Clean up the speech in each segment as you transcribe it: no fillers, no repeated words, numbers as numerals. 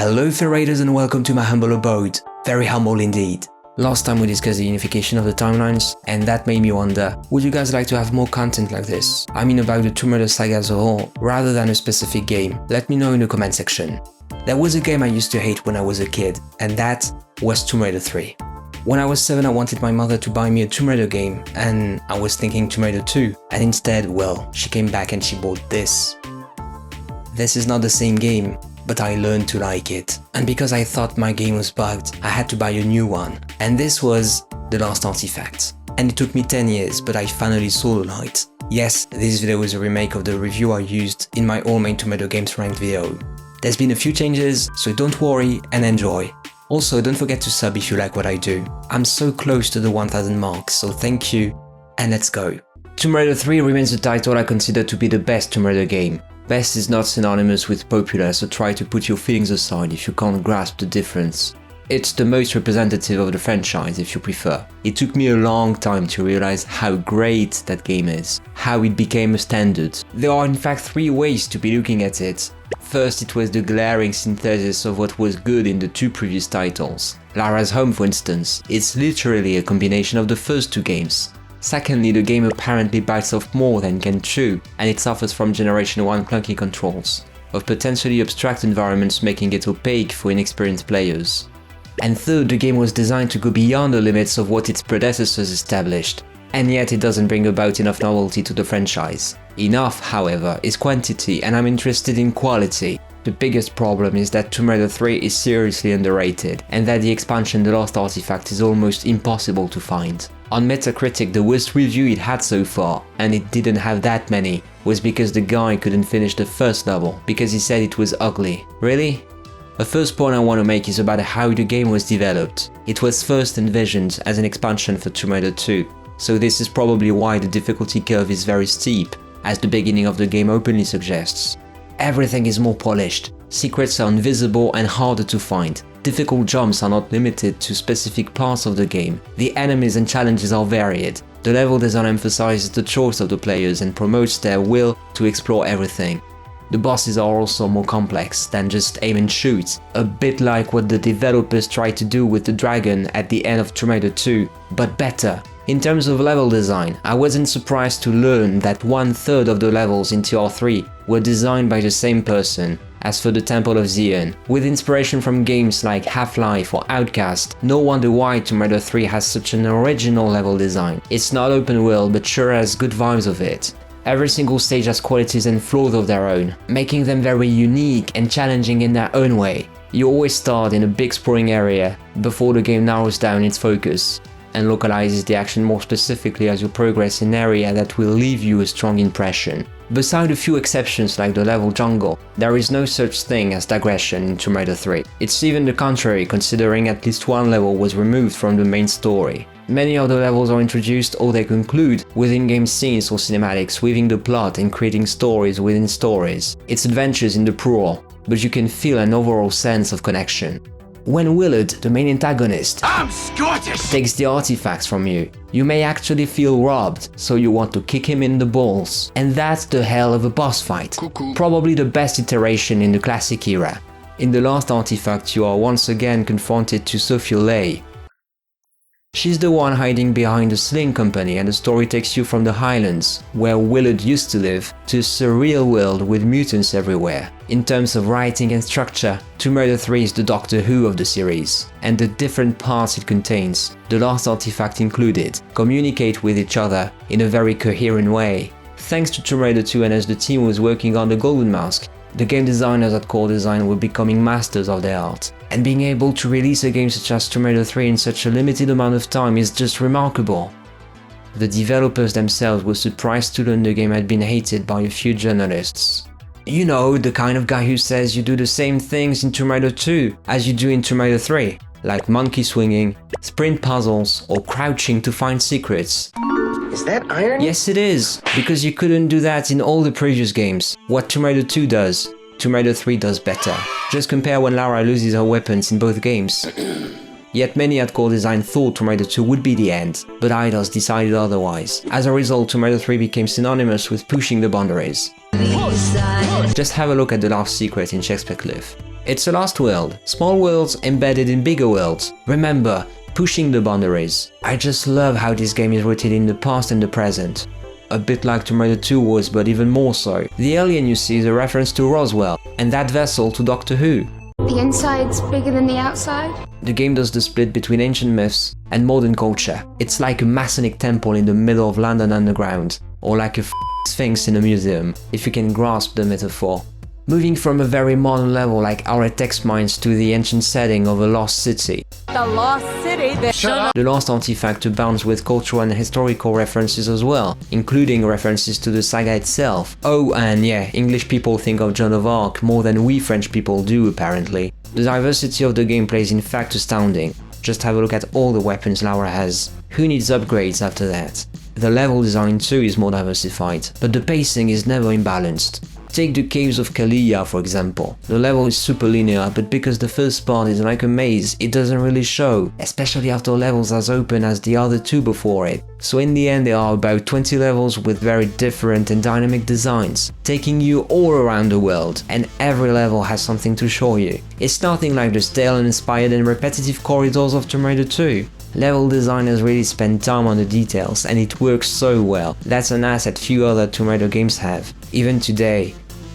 Hello fellow raiders and welcome to my humble abode. Very humble indeed. Last time we discussed the unification of the timelines, and that made me wonder, would you guys like to have more content like this? I mean about the Tomb Raider saga as a whole, rather than a specific game. Let me know in the comment section. There was a game I used to hate when I was a kid, and that was Tomb Raider 3. When I was 7 I wanted my mother to buy me a Tomb Raider game, and I was thinking Tomb Raider 2, and instead, well, she came back and she bought this. This is not the same game, but I learned to like it. And because I thought my game was bugged, I had to buy a new one. And this was the LOST ARTEFACT. And it took me 10 years, but I finally saw the light. Yes, this video is a remake of the review I used in my All Main Tomb Raider Games ranked video. There's been a few changes, so don't worry and enjoy. Also, don't forget to sub if you like what I do. I'm so close to the 1000 mark, so thank you, and let's go. Tomb Raider 3 remains the title I consider to be the best Tomb Raider game. Best is not synonymous with popular, so try to put your feelings aside if you can't grasp the difference. It's the most representative of the franchise if you prefer. It took me a long time to realize how great that game is, how it became a standard. There are in fact 3 ways to be looking at it. First, it was the glaring synthesis of what was good in the 2 previous titles. Lara's Home, for instance, it's literally a combination of the first 2 games. Secondly, the game apparently bites off more than can chew, and it suffers from Generation 1 clunky controls, of potentially abstract environments making it opaque for inexperienced players. And third, the game was designed to go beyond the limits of what its predecessors established, and yet it doesn't bring about enough novelty to the franchise. Enough, however, is quantity, and I'm interested in quality. The biggest problem is that Tomb Raider 3 is seriously underrated, and that the expansion The Lost Artefact is almost impossible to find. On Metacritic, the worst review it had so far, and it didn't have that many, was because the guy couldn't finish the first level, because he said it was ugly. Really? The first point I want to make is about how the game was developed. It was first envisioned as an expansion for Tomb Raider 2, so this is probably why the difficulty curve is very steep, as the beginning of the game openly suggests. Everything is more polished, secrets are invisible and harder to find, difficult jumps are not limited to specific parts of the game, the enemies and challenges are varied, the level design emphasizes the choice of the players and promotes their will to explore everything. The bosses are also more complex than just aim and shoot, a bit like what the developers tried to do with the dragon at the end of Tomb Raider 2, but better. In terms of level design, I wasn't surprised to learn that 1/3 of the levels in TR3 were designed by the same person. As for the Temple of Zion, with inspiration from games like Half-Life or Outcast, no wonder why Tomb Raider 3 has such an original level design. It's not open world, but sure has good vibes of it. Every single stage has qualities and flaws of their own, making them very unique and challenging in their own way. You always start in a big sprawling area, before the game narrows down its focus, and localizes the action more specifically as you progress in an area that will leave you a strong impression. Beside a few exceptions like the level jungle, there is no such thing as digression in Tomb Raider 3. It's even the contrary, considering at least one level was removed from the main story. Many of the levels are introduced or they conclude with in-game scenes or cinematics, weaving the plot and creating stories within stories. It's adventures in the plural, but you can feel an overall sense of connection. When Willard, the main antagonist, takes the artifacts from you, you may actually feel robbed, so you want to kick him in the balls. And that's the hell of a boss fight. Probably the best iteration in the classic era. In The Lost Artefact, you are once again confronted to Sophia Lay. She's the one hiding behind the Sling Company, and the story takes you from the Highlands, where Willard used to live, to a surreal world with mutants everywhere. In terms of writing and structure, Tomb Raider 3 is the Doctor Who of the series, and the different parts it contains, The Lost Artefact included, communicate with each other in a very coherent way. Thanks to Tomb Raider 2 and as the team was working on the Golden Mask, the game designers at Core Design were becoming masters of their art. And being able to release a game such as Tomb Raider 3 in such a limited amount of time is just remarkable. The developers themselves were surprised to learn the game had been hated by a few journalists. You know, the kind of guy who says you do the same things in Tomb Raider 2 as you do in Tomb Raider 3, like monkey swinging, sprint puzzles, or crouching to find secrets. Is that iron? Yes it is, because you couldn't do that in all the previous games. What Tomb Raider 2 does, Tomb Raider 3 does better. Just compare when Lara loses her weapons in both games. Yet many at Core Design thought Tomb Raider 2 would be the end, but IDOS decided otherwise. As a result, Tomb Raider 3 became synonymous with pushing the boundaries. Just have a look at the last secret in Shakespeare Cliff. It's a lost world, small worlds embedded in bigger worlds. Remember, pushing the boundaries. I just love how this game is rooted in the past and the present. A bit like Tomb Raider 2 was, but even more so. The alien you see is a reference to Roswell, and that vessel to Doctor Who. The inside's bigger than the outside? The game does the split between ancient myths and modern culture. It's like a Masonic temple in the middle of London Underground, or like a sphinx in a museum, if you can grasp the metaphor. Moving from a very modern level like our text mines to the ancient setting of a lost city. The lost city that The Lost Artefact abounds with cultural and historical references as well, including references to the saga itself. Oh, and yeah, English people think of Joan of Arc more than we French people do apparently. The diversity of the gameplay is in fact astounding. Just have a look at all the weapons Laura has. Who needs upgrades after that? The level design too is more diversified, but the pacing is never imbalanced. Take the caves of Kalia for example. The level is super linear, but because the first part is like a maze, it doesn't really show, especially after levels as open as the other two before it. So in the end there are about 20 levels with very different and dynamic designs, taking you all around the world, and every level has something to show you. It's nothing like the stale and inspired and repetitive corridors of Tomb Raider 2. Level designers really spend time on the details and it works so well. That's an asset few other Tomb Raider games have, even today.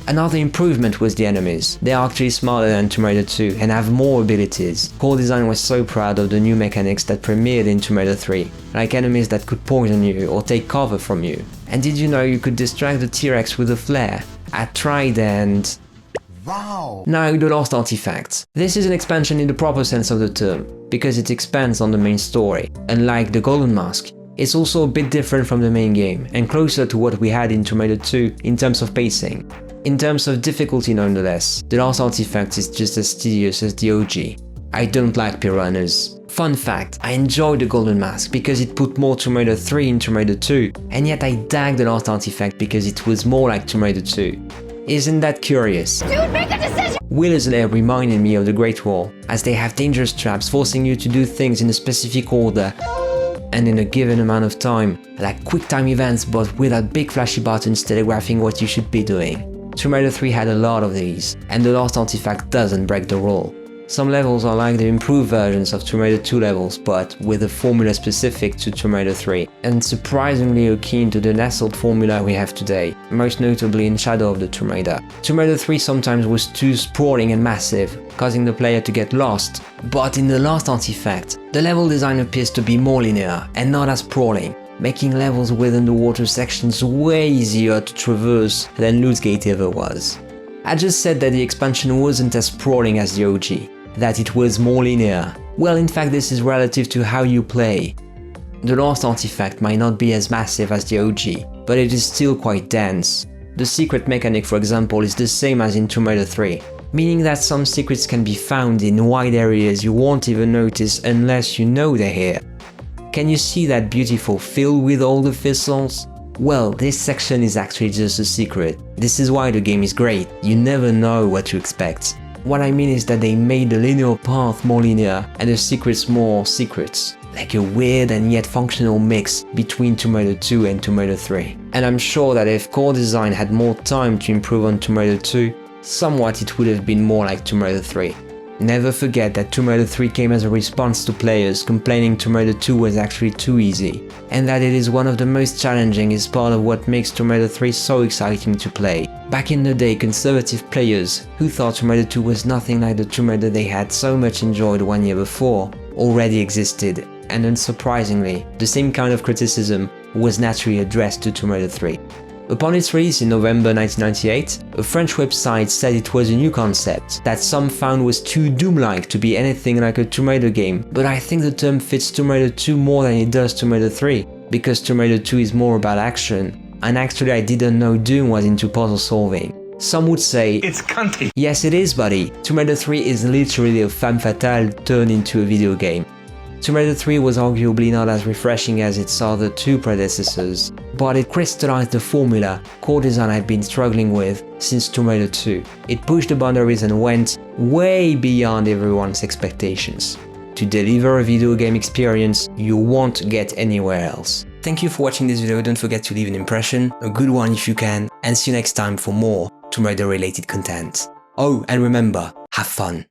Another improvement was the enemies. They are actually smarter than Tomb Raider 2 and have more abilities. Core Design was so proud of the new mechanics that premiered in Tomb Raider 3, like enemies that could poison you or take cover from you. And did you know you could distract the T-Rex with a flare? I tried and... Wow! Now the Lost Artefact. This is an expansion in the proper sense of the term, because it expands on the main story. Unlike the Golden Mask, it's also a bit different from the main game, and closer to what we had in Tomb Raider 2 in terms of pacing. In terms of difficulty nonetheless, the Lost Artefact is just as tedious as the OG. I don't like piranhas. Fun fact, I enjoyed the Golden Mask because it put more Tomb Raider 3 in Tomb Raider 2, and yet I dug the Lost Artefact because it was more like Tomb Raider 2. Isn't that curious? Dude, make a decision! Wheeler's Lair reminded me of the Great Wall, as they have dangerous traps forcing you to do things in a specific order and in a given amount of time, like quick time events but without big flashy buttons telegraphing what you should be doing. Tomb Raider 3 had a lot of these, and the Lost Artefact doesn't break the rule. Some levels are like the improved versions of Tomb Raider 2 levels, but with a formula specific to Tomb Raider 3, and surprisingly akin to the nestled formula we have today, most notably in Shadow of the Tomb Raider. Tomb Raider 3 sometimes was too sprawling and massive, causing the player to get lost, but in the Lost Artefact, the level design appears to be more linear and not as sprawling, making levels within the water sections way easier to traverse than Loot's Gate ever was. I just said that the expansion wasn't as sprawling as the OG, that it was more linear. Well, in fact this is relative to how you play. The Lost Artefact might not be as massive as the OG, but it is still quite dense. The secret mechanic for example is the same as in Tomb Raider 3, meaning that some secrets can be found in wide areas you won't even notice unless you know they're here. Can you see that beautiful field with all the thistles? Well, this section is actually just a secret. This is why the game is great, you never know what to expect. What I mean is that they made the linear path more linear and the secrets more secrets. Like a weird and yet functional mix between Tomb Raider 2 and Tomb Raider 3. And I'm sure that if Core Design had more time to improve on Tomb Raider 2, somewhat it would have been more like Tomb Raider 3. Never forget that Tomb Raider 3 came as a response to players complaining Tomb Raider 2 was actually too easy, and that it is one of the most challenging is part of what makes Tomb Raider 3 so exciting to play. Back in the day, conservative players, who thought Tomb Raider 2 was nothing like the Tomb Raider they had so much enjoyed 1 year before, already existed, and unsurprisingly, the same kind of criticism was naturally addressed to Tomb Raider 3. Upon its release in November 1998, a French website said it was a new concept, that some found was too Doom-like to be anything like a Tomb Raider game, but I think the term fits Tomb Raider 2 more than it does Tomb Raider 3, because Tomb Raider 2 is more about action, and actually I didn't know Doom was into puzzle solving. Some would say, It's cunty! Yes it is buddy, Tomb Raider 3 is literally a femme fatale turned into a video game. Tomb Raider 3 was arguably not as refreshing as its other two predecessors, but it crystallized the formula Core Design had been struggling with since Tomb Raider 2. It pushed the boundaries and went way beyond everyone's expectations, to deliver a video game experience you won't get anywhere else. Thank you for watching this video, don't forget to leave an impression, a good one if you can, and see you next time for more Tomb Raider related content. Oh, and remember, have fun.